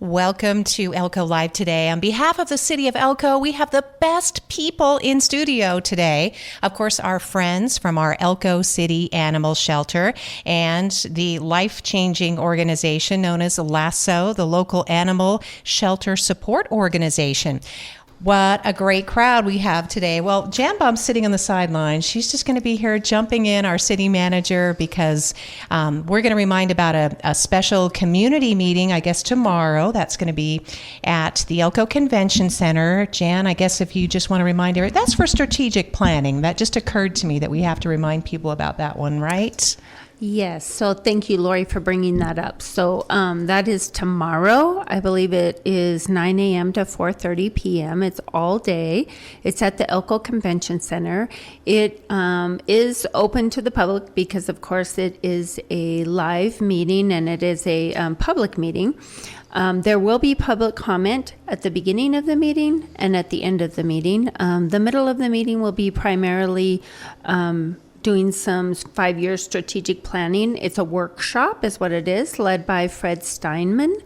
Welcome to Elko Live today. On behalf of the city of Elko, we have the best people in studio today. Of course, our friends from our Elko City Animal Shelter and the life-changing organization known as LASSO, the local animal shelter support organization. What a great crowd we have today. Well, Jan Baum's sitting on the sidelines. She's just going to be here jumping in, our city manager, because we're going to remind about a special community meeting, I guess, tomorrow. That's going to be at the Elko Convention Center. Jan, I guess if you just want to remind her, that's for strategic planning. That just occurred to me that we have to remind people about that one, right? Yes, so thank you, Lori, for bringing that up. So that is tomorrow. I believe it is 9 a.m. to 4:30 p.m. It's all day. It's at the Elko Convention Center. It is open to the public because, of course, it is a live meeting and it is a public meeting. There will be public comment at the beginning of the meeting and at the end of the meeting. The middle of the meeting will be primarily doing some 5-year strategic planning. It's a workshop is what it is, led by Fred Steinman.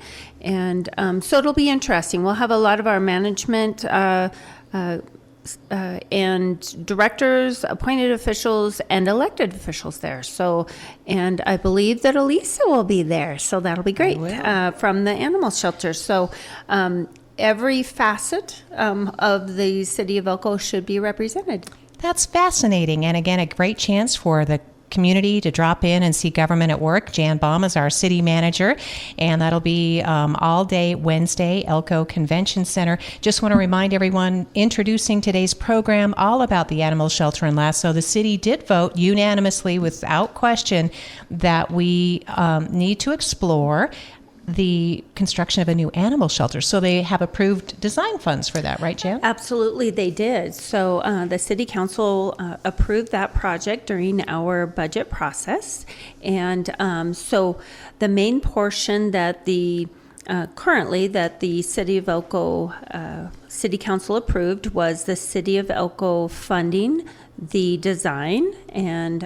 And so it'll be interesting. We'll have a lot of our management and directors, appointed officials, and elected officials there. So, and I believe that Elisa will be there. So that'll be great from the animal shelter. So every facet of the city of Elko should be represented. That's fascinating. And again, a great chance for the community to drop in and see government at work. Jan Baum is our city manager, and that'll be all day Wednesday, Elko Convention Center. Just want to remind everyone, introducing today's program, all about the animal shelter in LASSO. The city did vote unanimously, without question, that we need to explore the construction of a new animal shelter. So they have approved design funds for that, right, Jan? Absolutely, they did. So the city council approved that project during our budget process. And so the main portion that currently that the city of Elko city council approved was the city of Elko funding the design and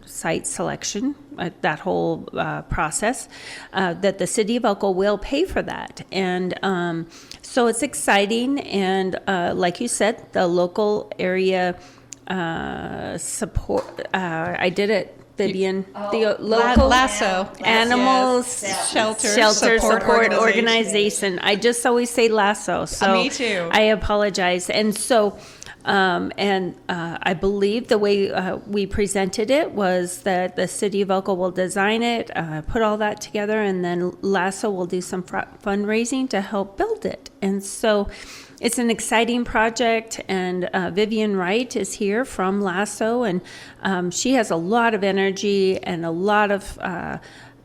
site selection, that whole process, that the city of Elko will pay for that. And so it's exciting. And like you said, the local area support, I did it, Vivian, the local LASSO animals shelter support organization. I just always say LASSO. So me too. I apologize. And so I believe the way we presented it was that the city of Elko will design it, put all that together, and then LASSO will do some fundraising to help build it. And so it's an exciting project, and Vivian Wright is here from LASSO, and she has a lot of energy and a lot of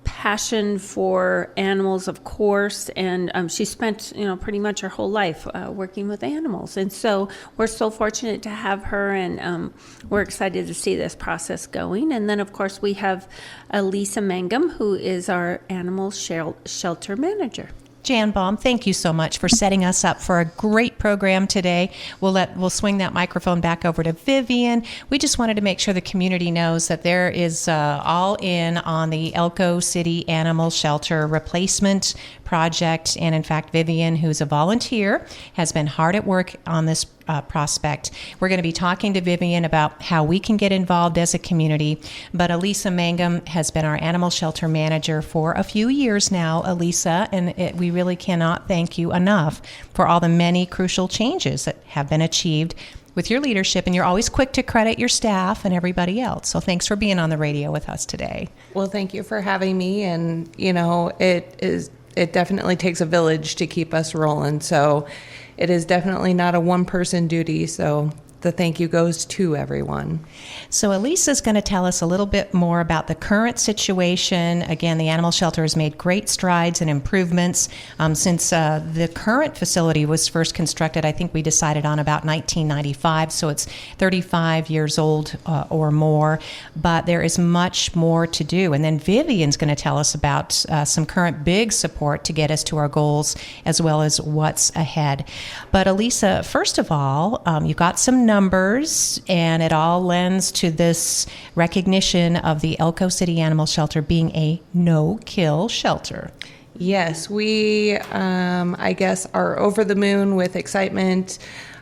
passion for animals, of course, and she spent, pretty much her whole life working with animals. And so we're so fortunate to have her, and we're excited to see this process going. And then, of course, we have Lisa Mangum, who is our animal shelter manager. Jan Baum, thank you so much for setting us up for a great program today. We'll swing that microphone back over to Vivian. We just wanted to make sure the community knows that there is all in on the Elko City Animal Shelter replacement project. And in fact, Vivian, who's a volunteer, has been hard at work on this prospect. We're going to be talking to Vivian about how we can get involved as a community. But Elisa Mangum has been our animal shelter manager for a few years now, Elisa, and we really cannot thank you enough for all the many crucial changes that have been achieved with your leadership, and you're always quick to credit your staff and everybody else. So thanks for being on the radio with us today. Well, thank you for having me, and it definitely takes a village to keep us rolling. So it is definitely not a one-person duty. So the thank you goes to everyone. So Elisa's going to tell us a little bit more about the current situation. Again, the animal shelter has made great strides and improvements since the current facility was first constructed. I think we decided on about 1995, so it's 35 years old or more, but there is much more to do. And then Vivian's going to tell us about some current big support to get us to our goals, as well as what's ahead. But Elisa, first of all, you've got some numbers, and it all lends to this recognition of the Elko City Animal Shelter being a no-kill shelter. Yes, we, I guess, are over the moon with excitement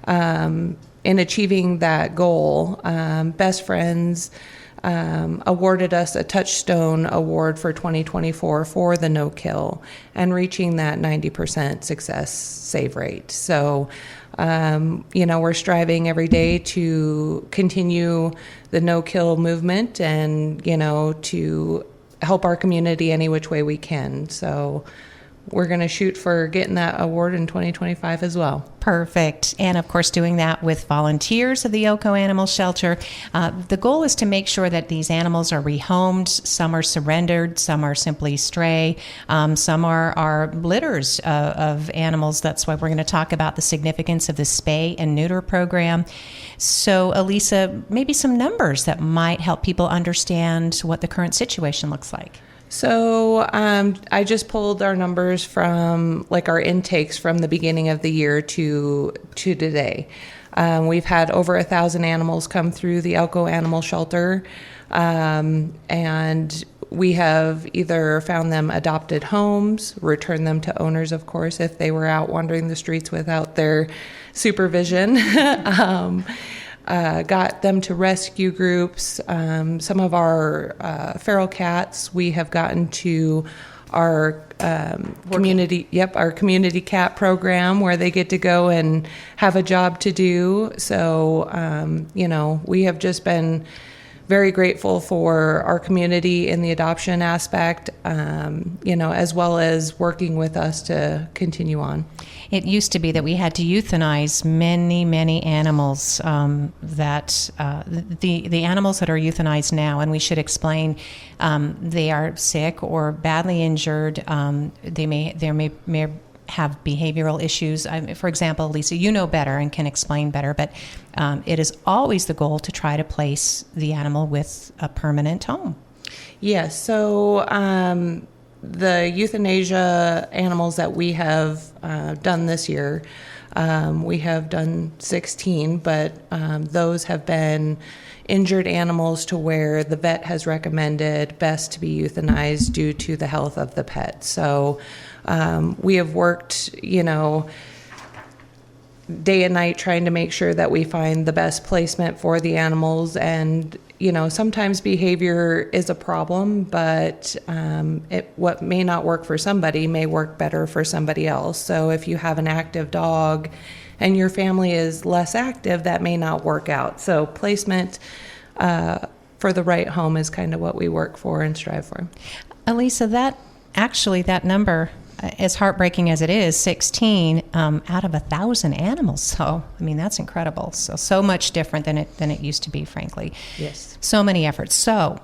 in achieving that goal. Best Friends awarded us a Touchstone Award for 2024 for the no-kill and reaching that 90% success save rate. So, we're striving every day to continue the no-kill movement and, to help our community any which way we can. So we're going to shoot for getting that award in 2025 as well. Perfect. And of course, doing that with volunteers of the Elko Animal Shelter. The goal is to make sure that these animals are rehomed. Some are surrendered, some are simply stray, some are litters of animals. That's why we're going to talk about the significance of the spay and neuter program. So, Elisa, maybe some numbers that might help people understand what the current situation looks like. So I just pulled our numbers from our intakes from the beginning of the year to today. We've had over 1,000 animals come through the Elko Animal Shelter, and we have either found them adopted homes, returned them to owners, of course, if they were out wandering the streets without their supervision. Got them to rescue groups. Some of our feral cats, we have gotten to our our community cat program where they get to go and have a job to do. So, we have just been very grateful for our community in the adoption aspect, as well as working with us to continue on. It used to be that we had to euthanize many, many animals. The animals that are euthanized now, and we should explain, they are sick or badly injured. They may have behavioral issues. For example, Lisa, you know better and can explain better, but it is always the goal to try to place the animal with a permanent home. Yes. So the euthanasia animals that we have done this year, we have done 16, but those have been injured animals to where the vet has recommended best to be euthanized due to the health of the pet. So we have worked, day and night trying to make sure that we find the best placement for the animals. And, sometimes behavior is a problem, but what may not work for somebody may work better for somebody else. So if you have an active dog and your family is less active, that may not work out. So placement for the right home is kind of what we work for and strive for. Elisa, that number, as heartbreaking as it is, 16 out of 1,000 animals. So, that's incredible. So much different than it used to be, frankly. Yes. So many efforts. So,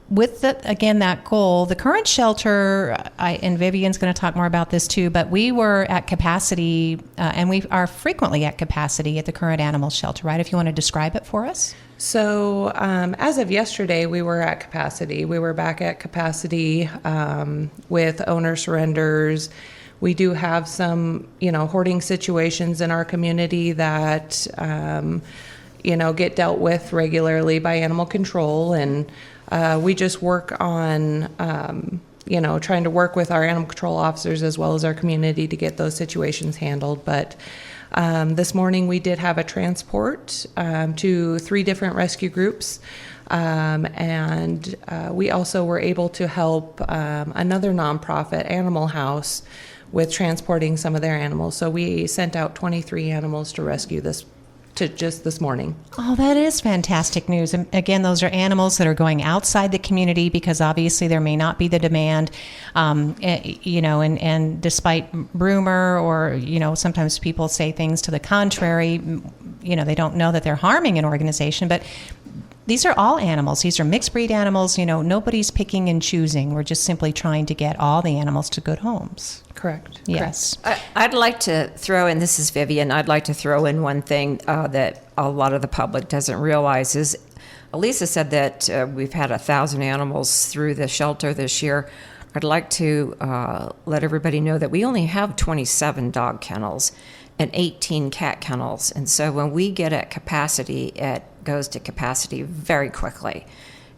with that goal, the current shelter, and Vivian's going to talk more about this too, but we were at capacity, and we are frequently at capacity at the current animal shelter, right? If you want to describe it for us. So as of yesterday, we were at capacity. We were back at capacity with owner surrenders. We do have some, hoarding situations in our community that, get dealt with regularly by animal control. And we just work on, trying to work with our animal control officers as well as our community to get those situations handled. But this morning we did have a transport to 3 different rescue groups, and we also were able to help another nonprofit, Animal House, with transporting some of their animals. So we sent out 23 animals to rescue this morning. Oh, that is fantastic news. And again, those are animals that are going outside the community because obviously there may not be the demand, and despite rumor or, sometimes people say things to the contrary, they don't know that they're harming an organization, but these are all animals. These are mixed breed animals. Nobody's picking and choosing. We're just simply trying to get all the animals to good homes. Correct. Yes. I'd like to throw in, this is Vivian, I'd like to throw in one thing that a lot of the public doesn't realize is, Elisa said that we've had 1,000 animals through the shelter this year. I'd like to let everybody know that we only have 27 dog kennels and 18 cat kennels. And so when we get at capacity, it goes to capacity very quickly.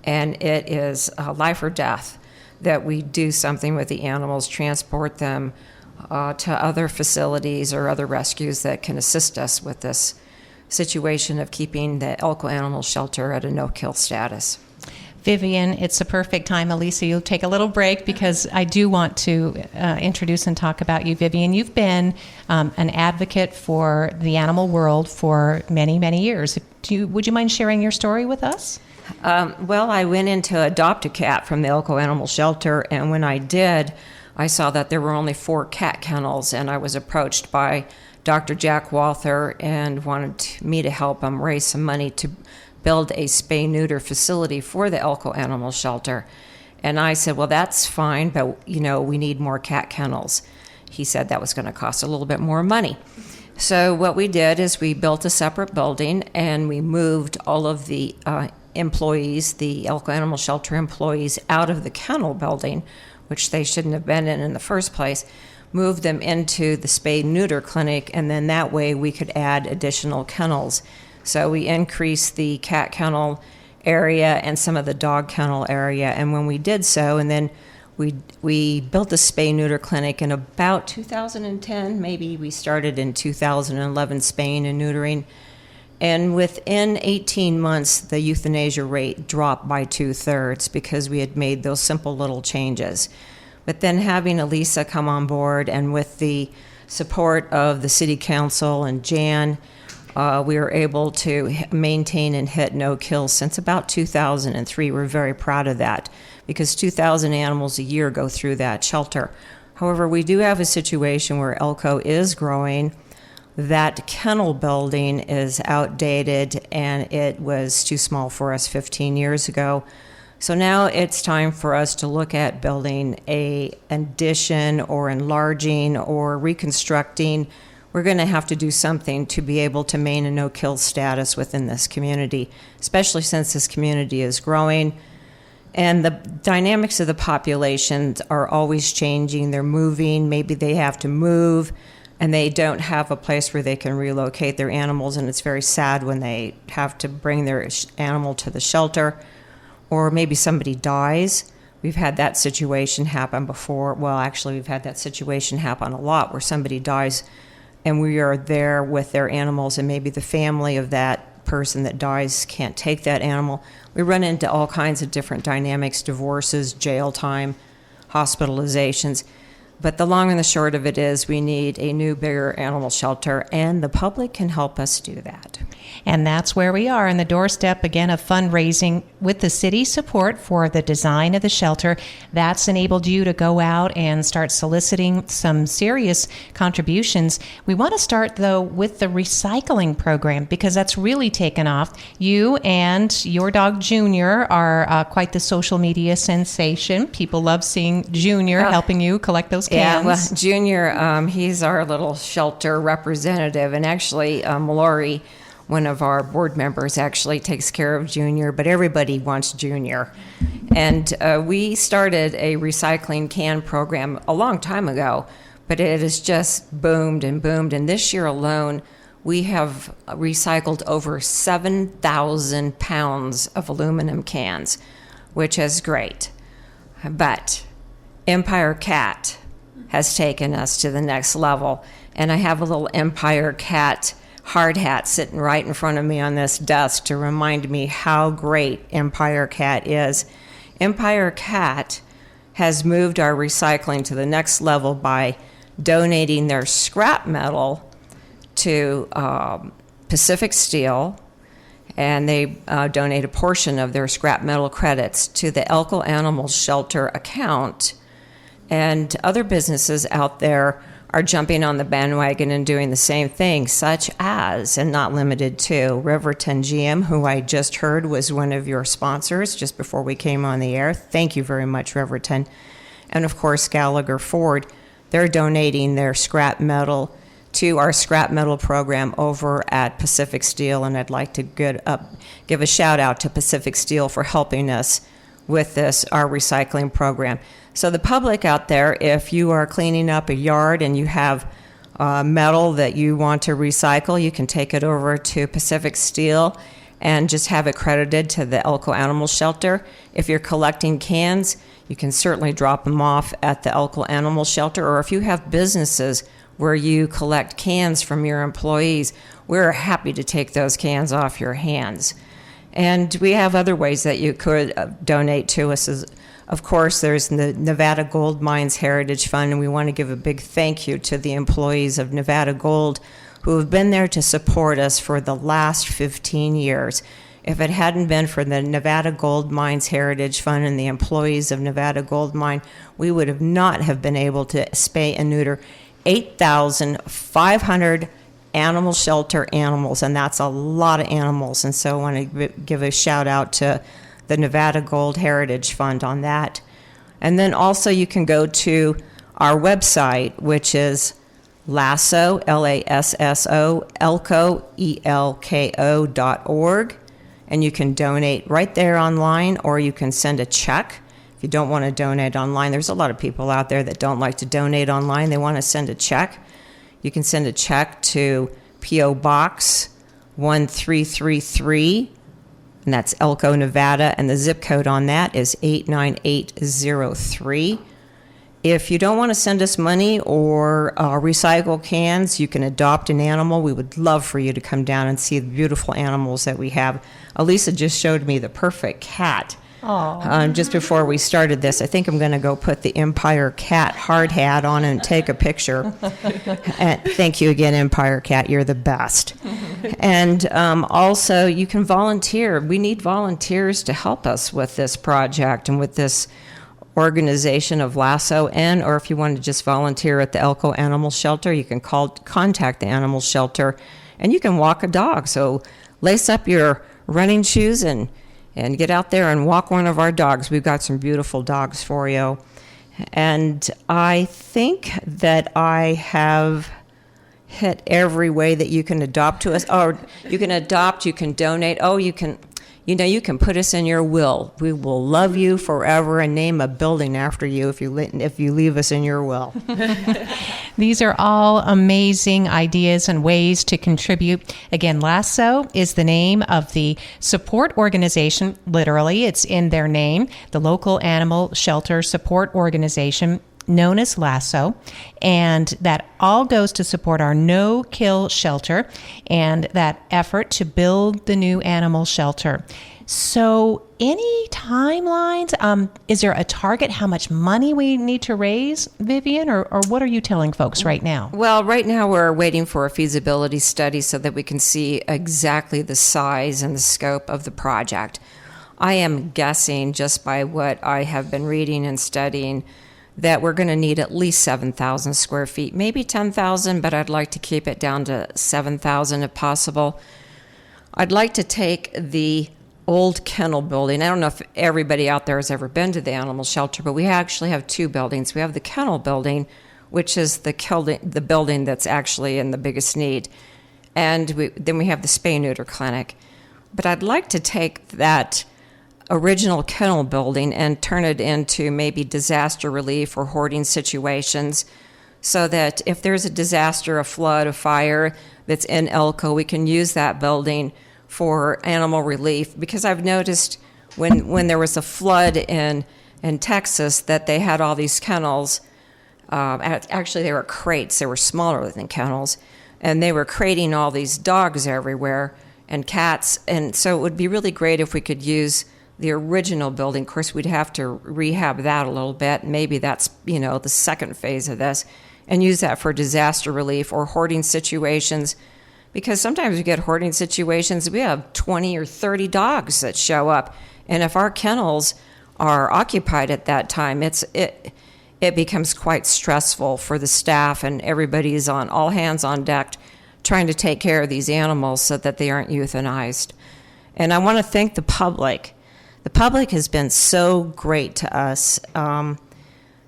And it is life or death that we do something with the animals, transport them to other facilities or other rescues that can assist us with this situation of keeping the Elko Animal Shelter at a no-kill status. Vivian, it's a perfect time. Elisa, you'll take a little break because I do want to introduce and talk about you. Vivian, you've been an advocate for the animal world for many, many years. Would you mind sharing your story with us? Well, I went in to adopt a cat from the Elko Animal Shelter, and when I did, I saw that there were only 4 cat kennels, and I was approached by Dr. Jack Walther and wanted me to help him raise some money to build a spay-neuter facility for the Elko Animal Shelter. And I said, well, that's fine, but, we need more cat kennels. He said that was going to cost a little bit more money. So what we did is we built a separate building, and we moved all of the employees, the Elko Animal Shelter employees, out of the kennel building, which they shouldn't have been in the first place, moved them into the spay-neuter clinic, and then that way we could add additional kennels. So we increased the cat kennel area and some of the dog kennel area. And when we did so, and then we built a spay-neuter clinic in about 2010, maybe we started in 2011 spaying and neutering. And within 18 months, the euthanasia rate dropped by 2/3 because we had made those simple little changes. But then having Elisa come on board, and with the support of the city council and Jan, we were able to maintain and hit no kills since about 2003. We're very proud of that because 2,000 animals a year go through that shelter. However, we do have a situation where Elko is growing. That kennel building is outdated and it was too small for us 15 years ago. So now it's time for us to look at building an addition or enlarging or reconstructing. We're going to have to do something to be able to maintain a no-kill status within this community, especially since this community is growing. And the dynamics of the populations are always changing. They're moving. Maybe they have to move, and they don't have a place where they can relocate their animals, and it's very sad when they have to bring their animal to the shelter. Or maybe somebody dies. We've had that situation happen before. Well, actually, we've had that situation happen a lot where somebody dies and we are there with their animals, and maybe the family of that person that dies can't take that animal. We run into all kinds of different dynamics, divorces, jail time, hospitalizations. But the long and the short of it is we need a new, bigger animal shelter, and the public can help us do that. And that's where we are on the doorstep again of fundraising with the city support for the design of the shelter. That's enabled you to go out and start soliciting some serious contributions. We want to start, though, with the recycling program because that's really taken off. You and your dog Junior are quite the social media sensation. People love seeing Junior helping you collect those cans. Yeah, well, Junior, he's our little shelter representative, and actually Mallory, one of our board members, actually takes care of Junior, but everybody wants Junior. And we started a recycling can program a long time ago, but it has just boomed and boomed. And this year alone, we have recycled over 7,000 pounds of aluminum cans, which is great. But Empire Cat has taken us to the next level. And I have a little Empire Cat hard hat sitting right in front of me on this desk to remind me how great Empire Cat is. Empire Cat has moved our recycling to the next level by donating their scrap metal to Pacific Steel, and they donate a portion of their scrap metal credits to the Elko Animal Shelter account. And other businesses out there are jumping on the bandwagon and doing the same thing, such as, and not limited to, Riverton GM, who I just heard was one of your sponsors just before we came on the air. Thank you very much, Riverton. And of course, Gallagher Ford, they're donating their scrap metal to our scrap metal program over at Pacific Steel, and I'd like to give a shout out to Pacific Steel for helping us with this, our recycling program. So the public out there, if you are cleaning up a yard and you have metal that you want to recycle, you can take it over to Pacific Steel, and just have it credited to the Elko Animal Shelter. If you're collecting cans, you can certainly drop them off at the Elko Animal Shelter, or if you have businesses where you collect cans from your employees, we're happy to take those cans off your hands. And we have other ways that you could donate to us. Of course, there's the Nevada Gold Mines Heritage Fund, and we want to give a big thank you to the employees of Nevada Gold who have been there to support us for the last 15 years. If it hadn't been for the Nevada Gold Mines Heritage Fund and the employees of Nevada Gold Mine, we would have not have been able to spay and neuter 8,500 animal shelter animals, and that's a lot of animals. And so I want to give a shout out to the Nevada Gold Heritage Fund on that. And then also you can go to our website, which is LASSO, L-A-S-S-O, Elko, ELKO.org. And you can donate right there online, or you can send a check. If you don't want to donate online, there's a lot of people out there that don't like to donate online. They want to send a check. You can send a check to P.O. Box 1333, and that's Elko, Nevada, and the zip code on that is 89803. If you don't want to send us money or recycle cans, you can adopt an animal. We would love for you to come down and see the beautiful animals that we have. Elisa just showed me the perfect cat. Just before we started this. I think I'm going to go put the Empire Cat hard hat on and take a picture. And thank you again, Empire Cat. You're the best. And also, you can volunteer. We need volunteers to help us with this project and with this organization of LASSO, and or if you want to just volunteer at the Elko Animal Shelter, you can contact the animal shelter, and you can walk a dog. So lace up your running shoes and get out there and walk one of our dogs. We've got some beautiful dogs for you. And I think that I have hit every way that you can adopt to us. Oh, you can adopt, you can donate. Oh, you can put us in your will. We will love you forever and name a building after you if you leave us in your will. These are all amazing ideas and ways to contribute. Again, LASSO is the name of the support organization. Literally, it's in their name, the Local Animal Shelter Support Organization, known as LASSO, and that all goes to support our no-kill shelter and that effort to build the new animal shelter. So any timelines? Is there a target how much money we need to raise, Vivian, or what are you telling folks right now? Well, right now we're waiting for a feasibility study so that we can see exactly the size and the scope of the project. I am guessing, just by what I have been reading and studying, that we're going to need at least 7,000 square feet, maybe 10,000, but I'd like to keep it down to 7,000 if possible. I'd like to take the old kennel building. I don't know if everybody out there has ever been to the animal shelter, but we actually have two buildings. We have the kennel building, which is the building that's actually in the biggest need, and then we have the spay-neuter clinic. But I'd like to take that original kennel building and turn it into maybe disaster relief or hoarding situations, so that if there's a disaster, a flood, a fire that's in Elko, we can use that building for animal relief. Because I've noticed when there was a flood in Texas that they had all these kennels. Actually, they were crates. They were smaller than kennels, and they were crating all these dogs everywhere and cats. And so it would be really great if we could use the original building. Of course, we'd have to rehab that a little bit. Maybe that's, the second phase of this, and use that for disaster relief or hoarding situations. Because sometimes we get hoarding situations, we have 20 or 30 dogs that show up. And if our kennels are occupied at that time, it becomes quite stressful for the staff, and everybody's on all hands on deck trying to take care of these animals so that they aren't euthanized. And I want to thank the public. The public has been so great to us.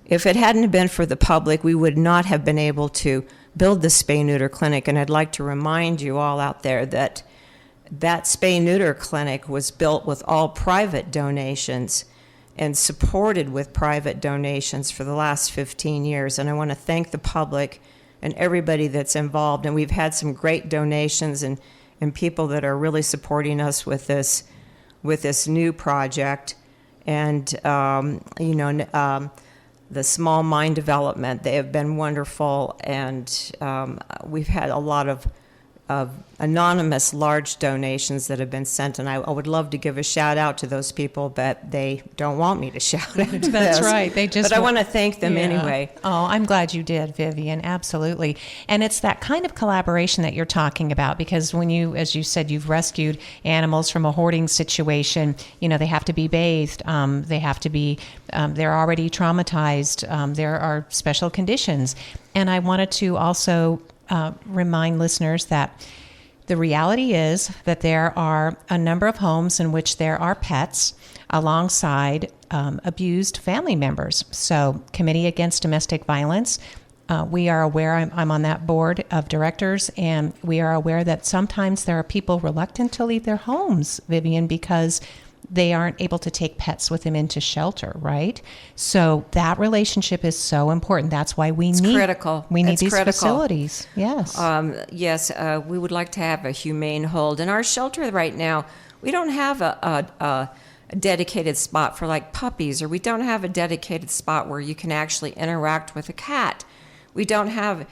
If it hadn't been for the public, we would not have been able to build the spay-neuter clinic. And I'd like to remind you all out there that that spay-neuter clinic was built with all private donations and supported with private donations for the last 15 years. And I want to thank the public and everybody that's involved. And we've had some great donations, and and people that are really supporting us with this new project. And, the small mine development, they have been wonderful. And we've had a lot of anonymous large donations that have been sent, and I would love to give a shout out to those people, but they don't want me to shout out to That's this. right. They just But I want to thank them anyway. Oh, I'm glad you did, Vivian. Absolutely. And it's that kind of collaboration that you're talking about, because when you, as you said, you've rescued animals from a hoarding situation, they have to be bathed. They have to be, they're already traumatized. There are special conditions. And I wanted to also remind listeners that the reality is that there are a number of homes in which there are pets alongside abused family members. So, Committee Against Domestic Violence, we are aware, I'm on that board of directors, and we are aware that sometimes there are people reluctant to leave their homes, Vivian, because they aren't able to take pets with them into shelter, right? So that relationship is so important. That's why we need critical. We need It's these critical. facilities. Yes. Yes, we would like to have a humane hold. In our shelter right now, we don't have a dedicated spot for like puppies, or we don't have a dedicated spot where you can actually interact with a cat. We don't have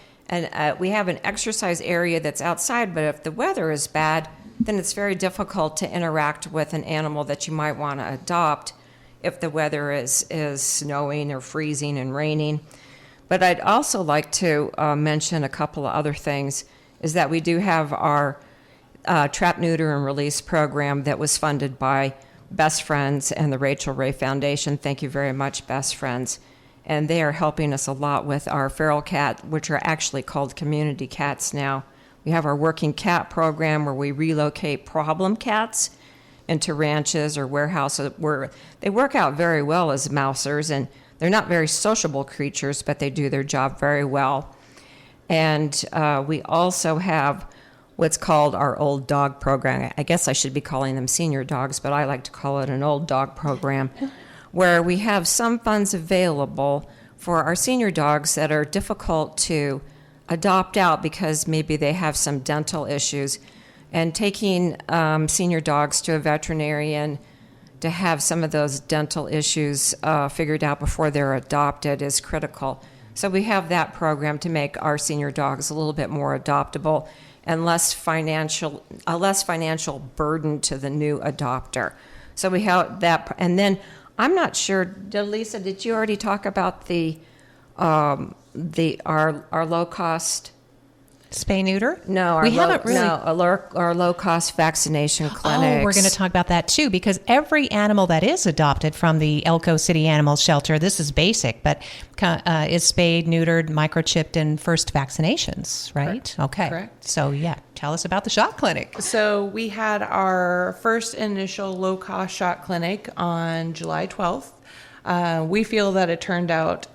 we have an exercise area that's outside, but if the weather is bad, then it's very difficult to interact with an animal that you might want to adopt if the weather is snowing or freezing and raining. But I'd also like to mention a couple of other things, is that we do have our trap, neuter, and release program that was funded by Best Friends and the Rachel Ray Foundation. Thank you very much, Best Friends. And they are helping us a lot with our feral cat, which are actually called community cats now. We have our working cat program where we relocate problem cats into ranches or warehouses where they work out very well as mousers, and they're not very sociable creatures, but they do their job very well. And we also have what's called our old dog program. I guess I should be calling them senior dogs, but I like to call it an old dog program, where we have some funds available for our senior dogs that are difficult to adopt out because maybe they have some dental issues, and taking senior dogs to a veterinarian to have some of those dental issues figured out before they're adopted is critical. So we have that program to make our senior dogs a little bit more adoptable and a less financial burden to the new adopter. So we have that, and then I'm not sure, Lisa, did you already talk about our low cost? Spay neuter? No, our low cost vaccination clinics. Oh, we're going to talk about that too, because every animal that is adopted from the Elko City Animal Shelter, this is basic, but is spayed, neutered, microchipped, and first vaccinations, right? Correct. Okay. Correct. So yeah, tell us about the shot clinic. So we had our first initial low-cost shot clinic on July 12th. We feel that it turned out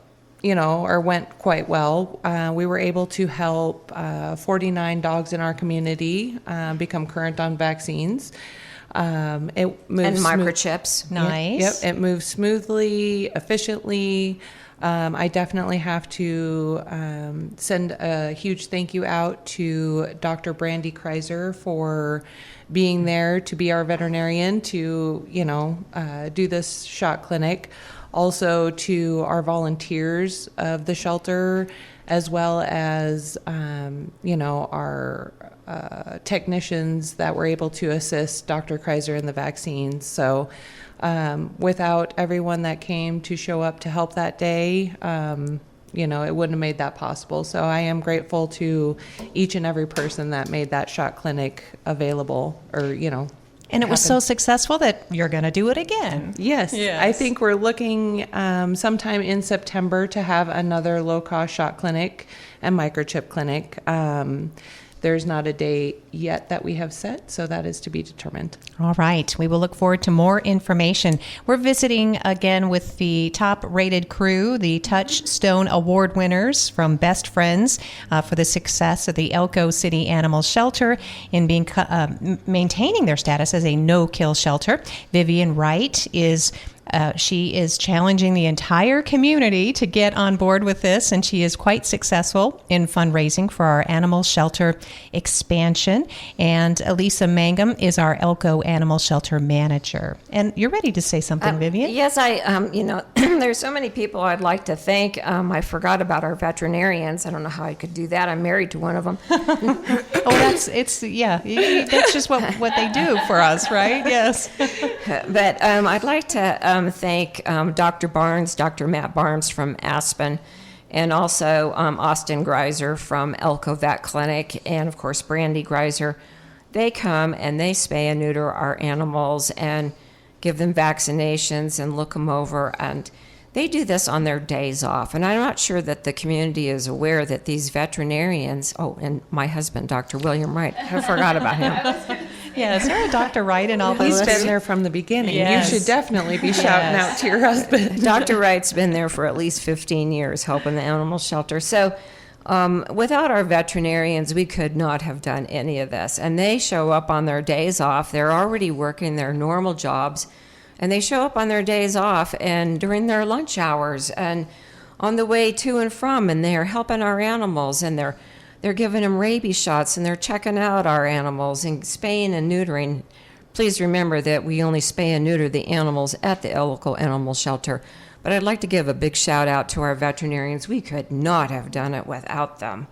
or went quite well. We were able to help 49 dogs in our community become current on vaccines. It moves and microchips. Nice. Yep, it moves smoothly, efficiently. I definitely have to send a huge thank you out to Dr. Brandy Kreiser for being there to be our veterinarian to, do this shot clinic. Also to our volunteers of the shelter, as well as, our technicians that were able to assist Dr. Kreiser in the vaccines. So without everyone that came to show up to help that day, it wouldn't have made that possible. So I am grateful to each and every person that made that shot clinic available, or, And it was so successful that you're going to do it again. Yes. I think we're looking sometime in September to have another low-cost shot clinic and microchip clinic. There's not a date yet that we have set, so that is to be determined. All right. We will look forward to more information. We're visiting again with the top-rated crew, the Touchstone Award winners from Best Friends for the success of the Elko City Animal Shelter in maintaining their status as a no-kill shelter. Vivian Wright is She is challenging the entire community to get on board with this, and she is quite successful in fundraising for our animal shelter expansion. And Elisa Mangum is our Elko Animal Shelter Manager. And you're ready to say something, Vivian? Yes, there's so many people I'd like to thank. I forgot about our veterinarians. I don't know how I could do that. I'm married to one of them. That's just what they do for us, right? Yes. But I'd like to thank Dr. Matt Barnes from Aspen, and also Austin Greiser from Elko Vet Clinic, and of course Brandy Greiser. They come and they spay and neuter our animals and give them vaccinations and look them over, and they do this on their days off. And I'm not sure that the community is aware that these veterinarians, and my husband, Dr. William Wright, I forgot about him. Yeah, is there a Dr. Wright in all this? He's been there from the beginning. Yes. You should definitely be shouting out to your husband. Dr. Wright's been there for at least 15 years helping the animal shelter. So without our veterinarians, we could not have done any of this. And they show up on their days off. They're already working their normal jobs. And they show up on their days off and during their lunch hours and on the way to and from. And they're helping our animals. And they're giving them rabies shots, and they're checking out our animals and spaying and neutering. Please remember that we only spay and neuter the animals at the Elko Animal Shelter. But I'd like to give a big shout out to our veterinarians. We could not have done it without them.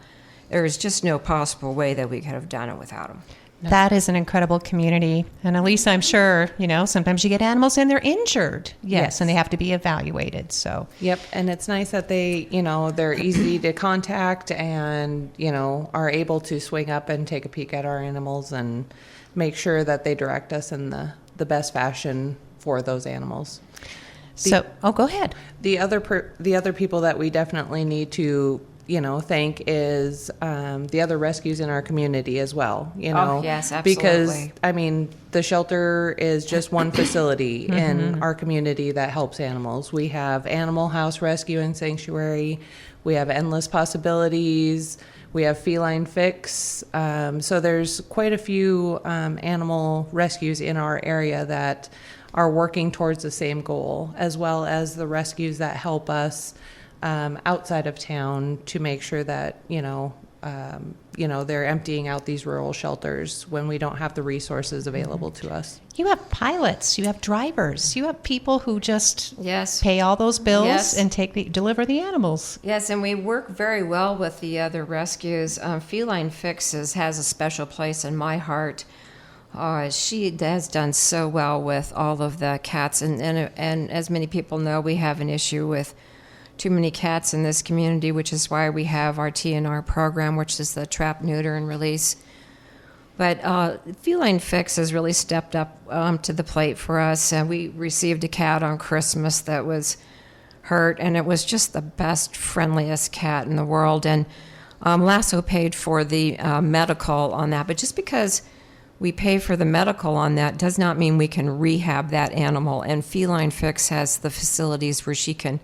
There is just no possible way that we could have done it without them. That is an incredible community. And Elisa, I'm sure, sometimes you get animals and they're injured. Yes, and they have to be evaluated. So Yep, and it's nice that they, they're easy to contact and, are able to swing up and take a peek at our animals and make sure that they direct us in the best fashion for those animals. Go ahead. The other people that we definitely need to thank is the other rescues in our community as well. Oh, yes, absolutely. Because the shelter is just one facility in our community that helps animals. We have Animal House Rescue and Sanctuary. We have Endless Possibilities. We have Feline Fix. So there's quite a few animal rescues in our area that are working towards the same goal, as well as the rescues that help us outside of town to make sure that they're emptying out these rural shelters when we don't have the resources available to us. You have pilots, you have drivers, you have people who just Yes. pay all those bills Yes. and deliver the animals. Yes, and we work very well with the other rescues. Feline Fixes has a special place in my heart. She has done so well with all of the cats, and as many people know, we have an issue with too many cats in this community, which is why we have our TNR program, which is the trap, neuter, and release. But Feline Fix has really stepped up to the plate for us. We received a cat on Christmas that was hurt, and it was just the best, friendliest cat in the world. And LASSO paid for the medical on that. But just because we pay for the medical on that does not mean we can rehab that animal. And Feline Fix has the facilities where she can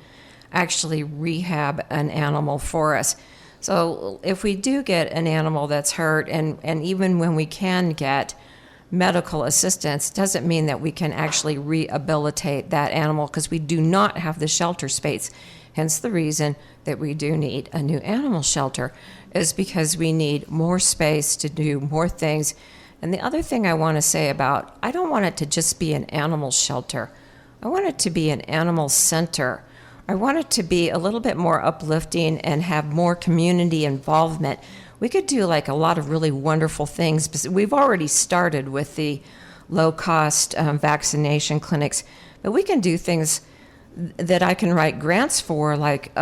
actually rehab an animal for us. So if we do get an animal that's hurt, and even when we can get medical assistance, doesn't mean that we can actually rehabilitate that animal, because we do not have the shelter space. Hence the reason that we do need a new animal shelter, is because we need more space to do more things. And the other thing I want to say about, I don't want it to just be an animal shelter. I want it to be an animal center. I want it to be a little bit more uplifting and have more community involvement. We could do like a lot of really wonderful things. We've already started with the low-cost vaccination clinics, but we can do things that I can write grants for, like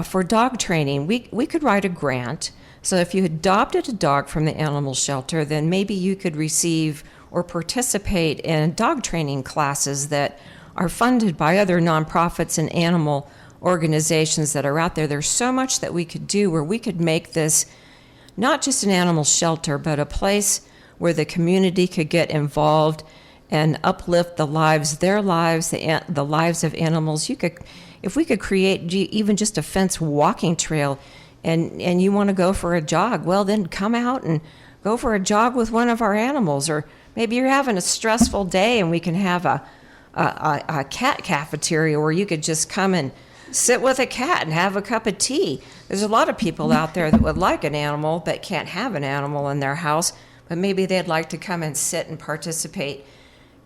for dog training. We could write a grant. So if you adopted a dog from the animal shelter, then maybe you could receive or participate in dog training classes that are funded by other nonprofits and animal organizations that are out there. There's so much that we could do where we could make this not just an animal shelter, but a place where the community could get involved and uplift the lives, their lives, the lives of animals. If we could create even just a fence walking trail, and you want to go for a jog, well, then come out and go for a jog with one of our animals. Or maybe you're having a stressful day and we can have a a cat cafeteria where you could just come and sit with a cat and have a cup of tea. There's a lot of people out there that would like an animal but can't have an animal in their house, but maybe they'd like to come and sit and participate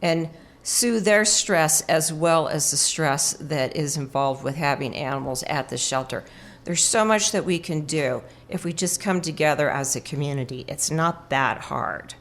and soothe their stress as well as the stress that is involved with having animals at the shelter. There's so much that we can do if we just come together as a community. It's not that hard.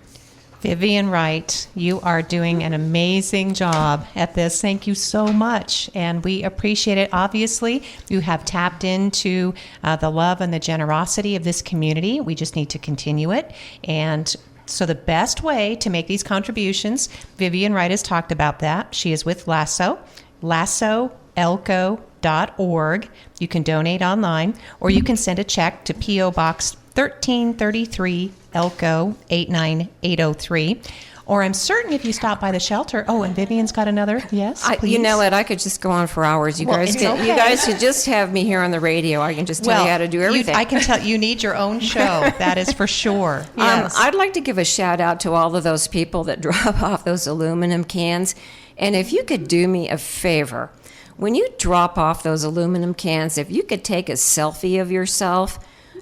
Vivian Wright, you are doing an amazing job at this. Thank you so much, and we appreciate it. Obviously, you have tapped into the love and the generosity of this community. We just need to continue it. And so the best way to make these contributions, Vivian Wright has talked about that. She is with LASSO, LASSOelko.org. You can donate online, or you can send a check to P.O. Box 1333, Elko 89803. Or I'm certain if you stop by the shelter. Oh, and Vivian's got another. Yes, please. You know what? I could just go on for hours. You guys could just have me here on the radio. I can just tell you how to do everything. I can tell you need your own show. That is for sure. Yes. I'd like to give a shout out to all of those people that drop off those aluminum cans. And if you could do me a favor, when you drop off those aluminum cans, if you could take a selfie of yourself,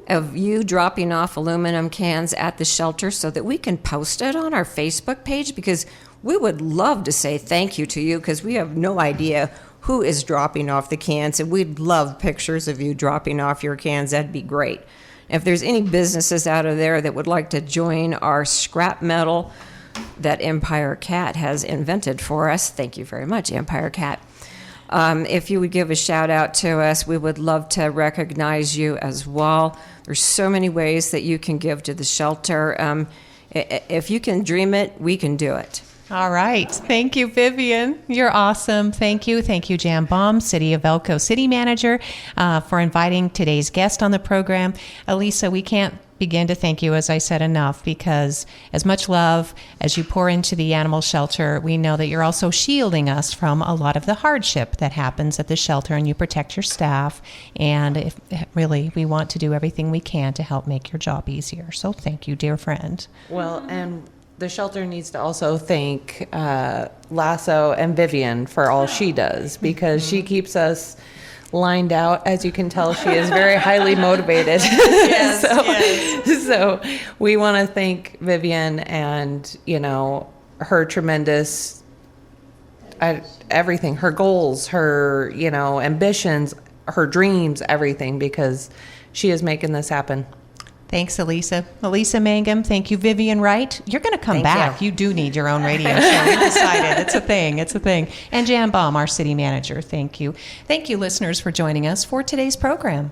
of you dropping off aluminum cans at the shelter so that we can post it on our Facebook page, because we would love to say thank you to you, because we have no idea who is dropping off the cans, and we'd love pictures of you dropping off your cans. That'd be great. If there's any businesses out of there that would like to join our scrap metal that Empire Cat has invented for us, thank you very much, Empire Cat. If you would give a shout out to us, we would love to recognize you as well. There's so many ways that you can give to the shelter. If you can dream it, we can do it. All right. Thank you, Vivian. You're awesome. Thank you. Thank you, Jan Baum, City of Elko City Manager, for inviting today's guest on the program. Elisa, we can't begin to thank you, as I said, enough, because as much love as you pour into the animal shelter, we know that you're also shielding us from a lot of the hardship that happens at the shelter, and you protect your staff. And really, we want to do everything we can to help make your job easier. So thank you, dear friend. Well, and the shelter needs to also thank Lasso and Vivian for all she does, because she keeps us lined out. As you can tell, she is very highly motivated. So we want to thank Vivian and, her tremendous everything, her goals, her, ambitions, her dreams, everything, because she is making this happen. Thanks, Elisa. Elisa Mangum, thank you. Vivian Wright, you're going to come back. You do need your own radio show. We decided. It's a thing. It's a thing. And Jan Baum, our city manager, thank you. Thank you, listeners, for joining us for today's program.